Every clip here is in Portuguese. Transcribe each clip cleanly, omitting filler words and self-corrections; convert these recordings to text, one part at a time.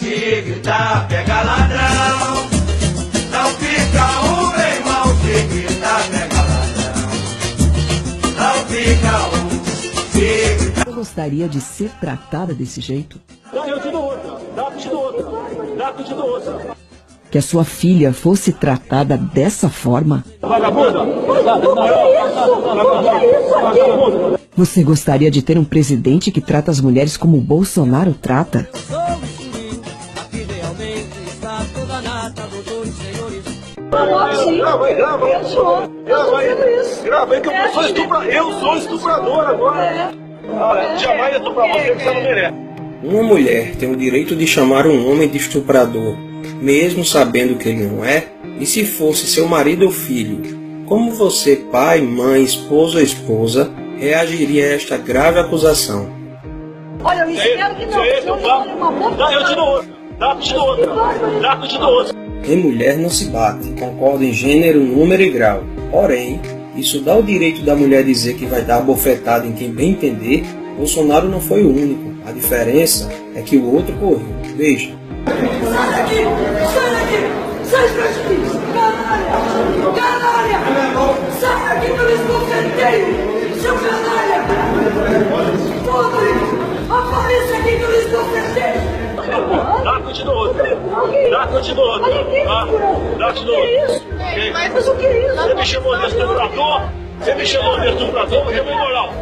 Se gritar, pega ladrão. Não fica um, meu irmão. Se gritar, pega ladrão. Não fica um. Se gritar. Você gostaria de ser tratada desse jeito? Eu te dou outra. Dá que te dou outra. Que a sua filha fosse tratada dessa forma? Vagabunda! Você gostaria de ter um presidente que trata as mulheres como o Bolsonaro trata? Grava aí que eu sou estuprador. Eu sou estuprador agora. Jamais estuprar você que você não merece. Uma mulher tem o direito de chamar um homem de estuprador, mesmo sabendo que ele não é? E se fosse seu marido ou filho? Como você, pai, mãe, esposo ou esposa, reagiria a esta grave acusação? Olha, eu espero que não. Eu te dou outra. Dá que te dou outra. Em mulher não se bate, concorda em gênero, número e grau. Porém, isso dá o direito da mulher dizer que vai dar bofetada em quem bem entender. Bolsonaro não foi o único. A diferença é que o outro correu. Veja. Sai daqui! Sai daqui! Sai daqui! Canalha! Canalha! Sai daqui que eu esbofeteio! Seu canalha! Podre! Apareça aqui que eu esbofeteio! Dá que eu te dou outra. Dá que eu te dou outra. Dá que eu te dou outra. Mas o que é isso? Você me chamou de estuprador? Você me chamou de estuprador? Você me moral.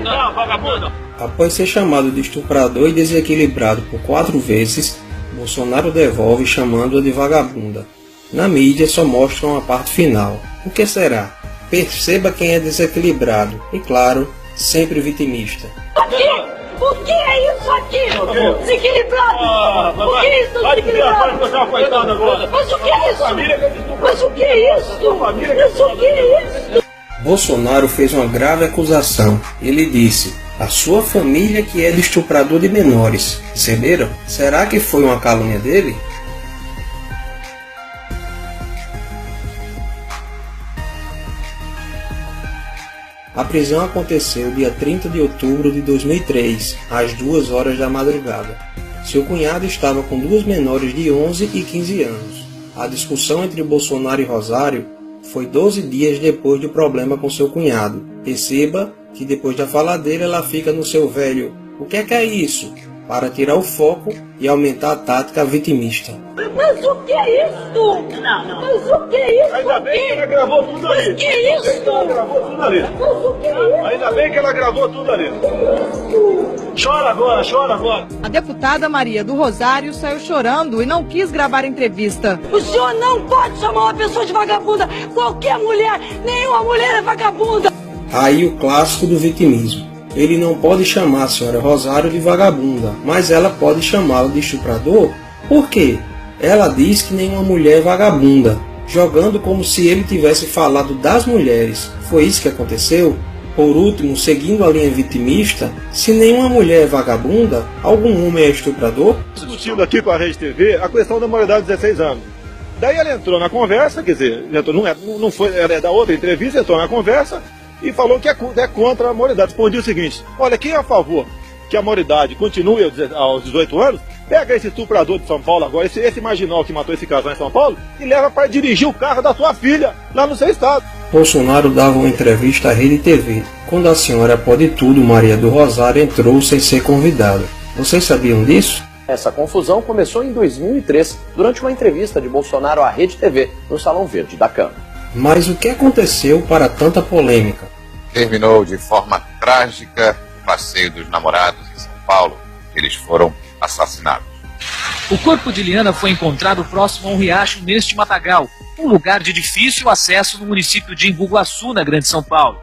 Não, vagabunda. Após ser chamado de estuprador e desequilibrado por 4 vezes, Bolsonaro devolve chamando-a de vagabunda. Na mídia só mostram a parte final. O que será? Perceba quem é desequilibrado e, claro, sempre vitimista. O que é isso aqui? Desequilibrado! O que é isso, desequilibrado? Mas o que é isso? Mas o que é isso? Mas o que é isso? Bolsonaro fez uma grave acusação. Ele disse: a sua família que é de estuprador de menores. Perceberam? Será que foi uma calúnia dele? A prisão aconteceu dia 30 de outubro de 2003, às 2 horas da madrugada. Seu cunhado estava com 2 menores de 11 e 15 anos. A discussão entre Bolsonaro e Rosário foi 12 dias depois do problema com seu cunhado. Perceba que depois da fala dele ela fica no seu velho "o que é isso?", para tirar o foco e aumentar a tática vitimista. Mas o que é isso? Não. Mas o que é isso? Ainda bem que ela gravou tudo ali. Mas o que é isso? Ela gravou tudo ali. Mas o que é isso? Ainda bem que ela gravou tudo ali. Chora agora. A deputada Maria do Rosário saiu chorando e não quis gravar a entrevista. O senhor não pode chamar uma pessoa de vagabunda. Qualquer mulher, nenhuma mulher é vagabunda. Aí o clássico do vitimismo. Ele não pode chamar a senhora Rosário de vagabunda, mas ela pode chamá-lo de estuprador? Por quê? Ela diz que nenhuma mulher é vagabunda, jogando como se ele tivesse falado das mulheres. Foi isso que aconteceu? Por último, seguindo a linha vitimista, se nenhuma mulher é vagabunda, algum homem é estuprador? Discutindo aqui com a Rede TV a questão da maioridade de 16 anos. Daí ela entrou na conversa, quer dizer, não foi, era da outra entrevista, entrou na conversa e falou que é contra a maioridade. Respondi o seguinte: olha, quem é a favor que a maioridade continue aos 18 anos, pega esse estuprador de São Paulo agora, esse marginal que matou esse casal em São Paulo, e leva para dirigir o carro da sua filha lá no seu estado. Bolsonaro dava uma entrevista à Rede TV, quando a senhora Pode Tudo, Maria do Rosário, entrou sem ser convidada. Vocês sabiam disso? Essa confusão começou em 2003, durante uma entrevista de Bolsonaro à Rede TV, no Salão Verde da Câmara. Mas o que aconteceu para tanta polêmica? Terminou de forma trágica o passeio dos namorados em São Paulo. Eles foram assassinados. O corpo de Liana foi encontrado próximo a um riacho neste matagal, um lugar de difícil acesso no município de Embu-Guaçu, na Grande São Paulo.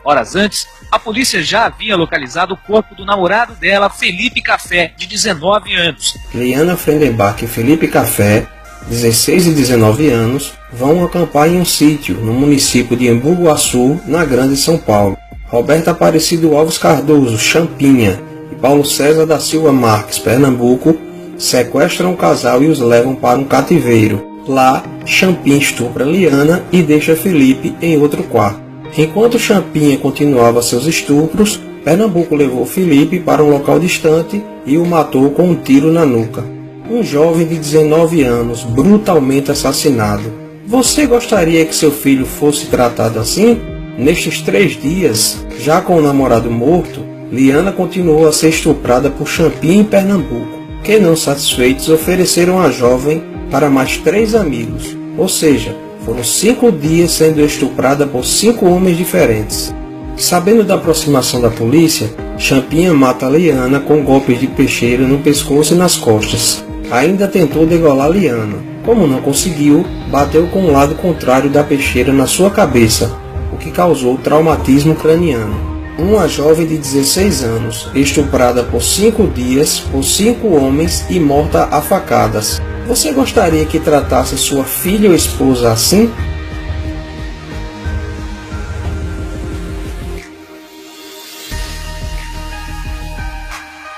Horas antes, a polícia já havia localizado o corpo do namorado dela, Felipe Café, de 19 anos. Liana Frendenbach e Felipe Café, 16 e 19 anos, vão acampar em um sítio no município de Embu-Guaçu, na Grande São Paulo. Roberto Aparecido Alves Cardoso, Champinha, e Paulo César da Silva Marques, Pernambuco, sequestram o casal e os levam para um cativeiro. Lá, Champinha estupra Liana e deixa Felipe em outro quarto. Enquanto Champinha continuava seus estupros, Pernambuco levou Felipe para um local distante e o matou com um tiro na nuca. um jovem de 19 anos brutalmente assassinado. Você gostaria que seu filho fosse tratado assim? Nestes 3 dias, já com o namorado morto, Liana continuou a ser estuprada por Champinha em Pernambuco, que não satisfeitos ofereceram a jovem para mais 3 amigos, ou seja, foram 5 dias sendo estuprada por 5 homens diferentes. Sabendo da aproximação da polícia, Champinha mata Liana com golpes de peixeira no pescoço e nas costas. Ainda tentou degolar Liana. Como não conseguiu, bateu com o lado contrário da peixeira na sua cabeça, o que causou traumatismo craniano. Uma jovem de 16 anos, estuprada por 5 dias por 5 homens e morta a facadas. Você gostaria que tratasse sua filha ou esposa assim?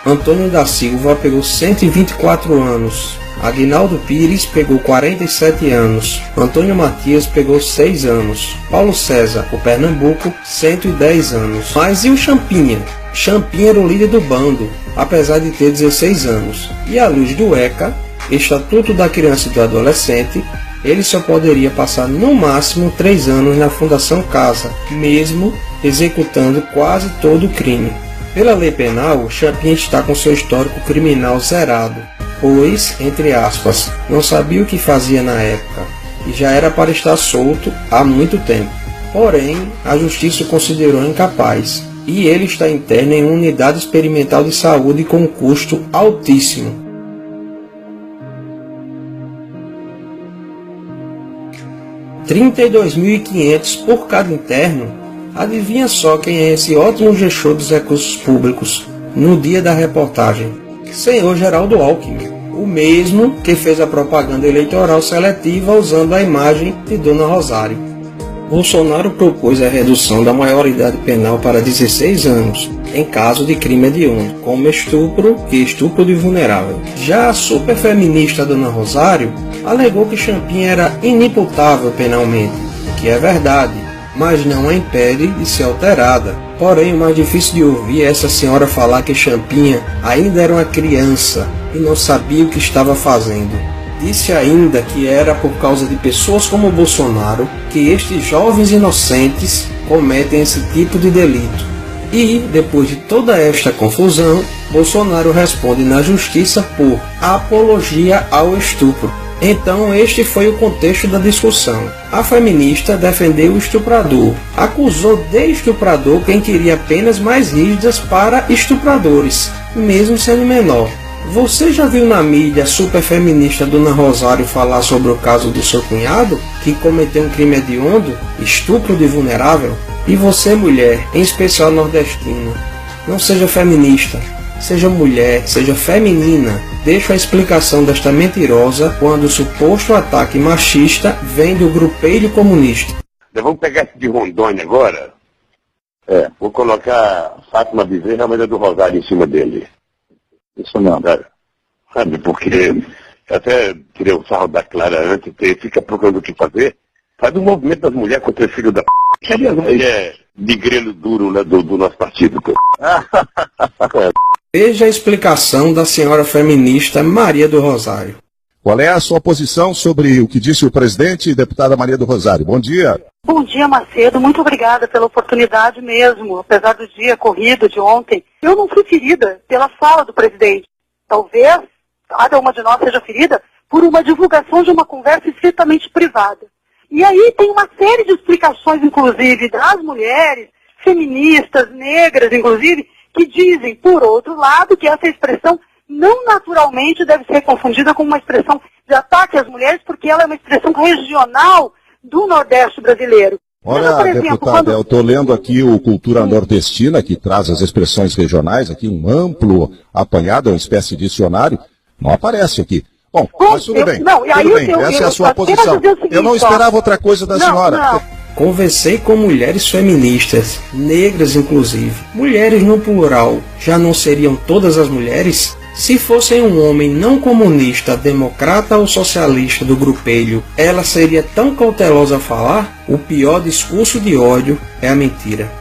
Antônio da Silva pegou 124 anos. Aguinaldo Pires pegou 47 anos. Antônio Matias pegou 6 anos. Paulo César, o Pernambuco, 110 anos. Mas e o Champinha? Champinha era o líder do bando, apesar de ter 16 anos. E à luz do ECA, Estatuto da Criança e do Adolescente, ele só poderia passar no máximo 3 anos na Fundação Casa, mesmo executando quase todo o crime. Pela lei penal, Champinha está com seu histórico criminal zerado, pois, entre aspas, não sabia o que fazia na época e já era para estar solto há muito tempo. Porém, a justiça o considerou incapaz e ele está interno em uma unidade experimental de saúde com um custo altíssimo. R$ 32.500 por cada interno. Adivinha só quem é esse ótimo gestor dos recursos públicos no dia da reportagem? Senhor Geraldo Alckmin, o mesmo que fez a propaganda eleitoral seletiva usando a imagem de Dona Rosário. Bolsonaro propôs a redução da maioridade penal para 16 anos, em caso de crime hediondo, como estupro e estupro de vulnerável. Já a superfeminista Dona Rosário alegou que Champinha era inimputável penalmente, o que é verdade, mas não a impede de ser alterada. Porém, o mais difícil de ouvir é essa senhora falar que Champinha ainda era uma criança e não sabia o que estava fazendo. Disse ainda que era por causa de pessoas como Bolsonaro que estes jovens inocentes cometem esse tipo de delito. E, depois de toda esta confusão, Bolsonaro responde na justiça por apologia ao estupro. Então este foi o contexto da discussão. A feminista defendeu o estuprador, acusou de estuprador quem queria penas mais rígidas para estupradores, mesmo sendo menor. Você já viu na mídia a superfeminista Dona Rosário falar sobre o caso do seu cunhado, que cometeu um crime hediondo, estupro de vulnerável? E você, mulher, em especial nordestina, não seja feminista. Seja mulher, seja feminina, deixo a explicação desta mentirosa quando o suposto ataque machista vem do grupelho comunista. Vamos pegar esse de Rondônia agora. Vou colocar Fátima Bezerra, a mulher do Rosário, em cima dele. Isso não, cara. Sabe, porque até tirei o sarro da Clara antes, fica procurando o que fazer. Faz um movimento das mulheres contra o filho da p. Cadê as mulheres de grelo duro, né, do nosso partido? Veja a explicação da senhora feminista Maria do Rosário. Qual é a sua posição sobre o que disse o presidente e deputada Maria do Rosário? Bom dia. Bom dia, Macedo. Muito obrigada pela oportunidade mesmo. Apesar do dia corrido de ontem, eu não fui ferida pela fala do presidente. Talvez cada uma de nós seja ferida por uma divulgação de uma conversa estritamente privada. E aí tem uma série de explicações, inclusive, das mulheres, feministas, negras, inclusive, que dizem, por outro lado, que essa expressão não naturalmente deve ser confundida com uma expressão de ataque às mulheres, porque ela é uma expressão regional do Nordeste brasileiro. Olha, então, exemplo, deputada, eu estou lendo aqui o Cultura Nordestina, que traz as expressões regionais, aqui um amplo apanhado, uma espécie de dicionário, não aparece aqui. Bom, mas tudo bem, essa é a sua posição. Eu não esperava outra coisa da senhora. Não. Conversei com mulheres feministas, negras inclusive. Mulheres no plural, já não seriam todas as mulheres? Se fossem um homem não comunista, democrata ou socialista do grupelho, ela seria tão cautelosa a falar? O pior discurso de ódio é a mentira.